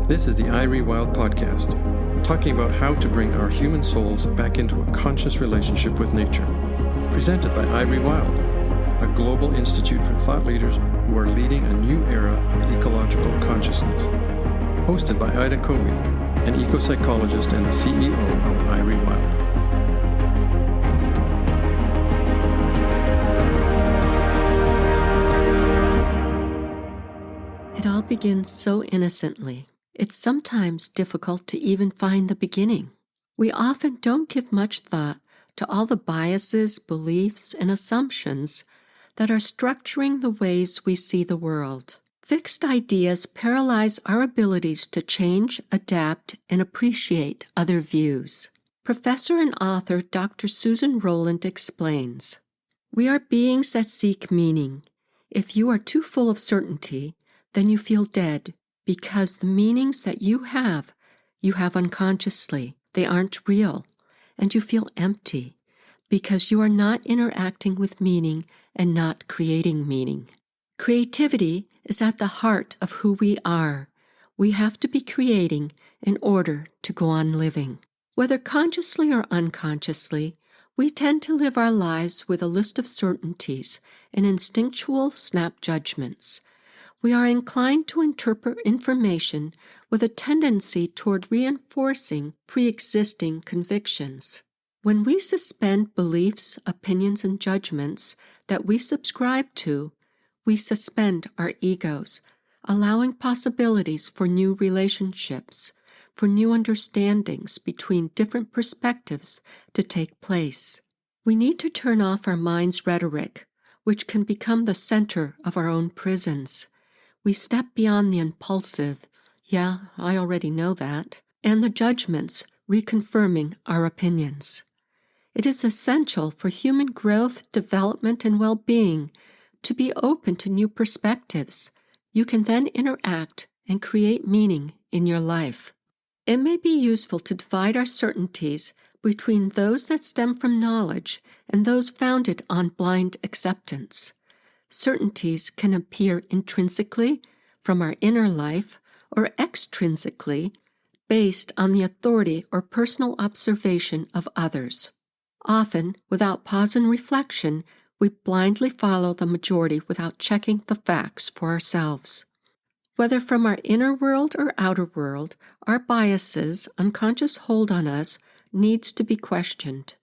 This is the iRewild podcast, talking about how to bring our human souls back into a conscious relationship with nature. Presented by iRewild, a global institute for thought leaders who are leading a new era of ecological consciousness. Hosted by Ida Covey, an eco-psychologist and the CEO of iRewild. It all begins so innocently. It's sometimes difficult to even find the beginning. We often don't give much thought to all the biases, beliefs, and assumptions that are structuring the ways we see the world. Fixed ideas paralyze our abilities to change, adapt, and appreciate other views. Professor and author Dr. Susan Rowland explains, "We are beings that seek meaning. If you are too full of certainty, then you feel dead, because the meanings that you have unconsciously. They aren't real, and you feel empty, because you are not interacting with meaning and not creating meaning. Creativity is at the heart of who we are. We have to be creating in order to go on living. Whether consciously or unconsciously, we tend to live our lives with a list of certainties and instinctual snap judgments. We are inclined to interpret information with a tendency toward reinforcing pre-existing convictions. When we suspend beliefs, opinions, and judgments that we subscribe to, we suspend our egos, allowing possibilities for new relationships, for new understandings between different perspectives to take place. We need to turn off our mind's rhetoric, which can become the center of our own prisons. We step beyond the impulsive, "Yeah, I already know that," and the judgments, reconfirming our opinions. It is essential for human growth, development, and well-being to be open to new perspectives. You can then interact and create meaning in your life. It may be useful to divide our certainties between those that stem from knowledge and those founded on blind acceptance. Certainties can appear intrinsically from our inner life or extrinsically based on the authority or personal observation of others. Often, without pause and reflection, we blindly follow the majority without checking the facts for ourselves. Whether from our inner world or outer world, our biases, unconscious hold on us, needs to be questioned.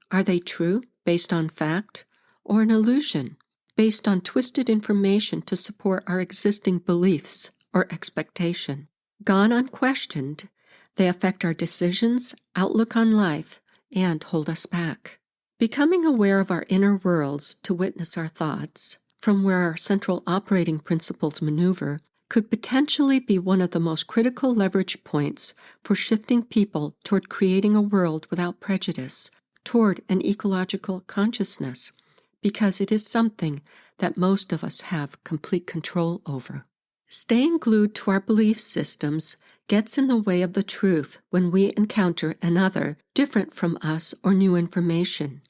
Are they true, based on fact, or an illusion, based on twisted information to support our existing beliefs or expectation? Gone unquestioned, they affect our decisions, outlook on life, and hold us back. Becoming aware of our inner worlds to witness our thoughts, from where our central operating principles maneuver, could potentially be one of the most critical leverage points for shifting people toward creating a world without prejudice, toward an ecological consciousness, because it is something that most of us have complete control over. Staying glued to our belief systems gets in the way of the truth when we encounter another different from us or new information.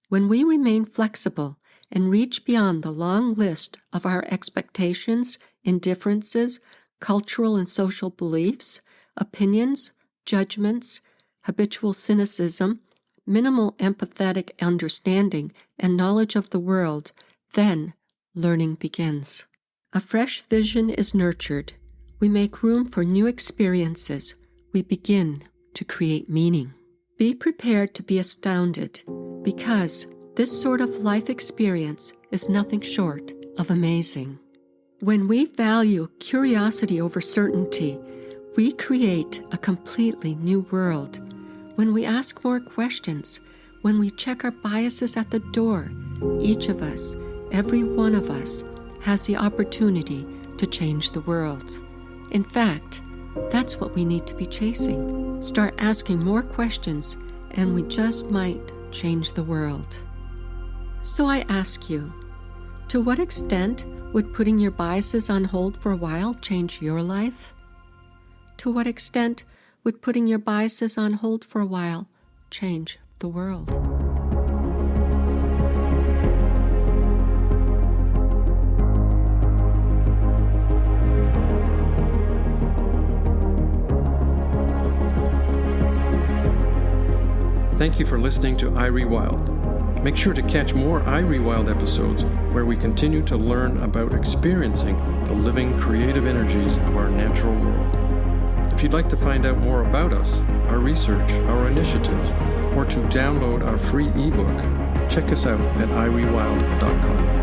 When we remain flexible and reach beyond the long list of our expectations, indifferences, cultural and social beliefs, opinions, judgments, habitual cynicism, minimal empathetic understanding, and knowledge of the world, then learning begins. A fresh vision is nurtured. We make room for new experiences. We begin to create meaning. Be prepared to be astounded, because this sort of life experience is nothing short of amazing. When we value curiosity over certainty, we create a completely new world. When we ask more questions, when we check our biases at the door, each of us, every one of us, has the opportunity to change the world. In fact, that's what we need to be chasing. Start asking more questions, and we just might change the world. So I ask you, to what extent would putting your biases on hold for a while change your life? To what extent would putting your biases on hold for a while change the world? Thank you for listening to iRewild. Make sure to catch more iRewild episodes where we continue to learn about experiencing the living creative energies of our natural world. If you'd like to find out more about us, our research, our initiatives, or to download our free ebook, check us out at iRewild.com.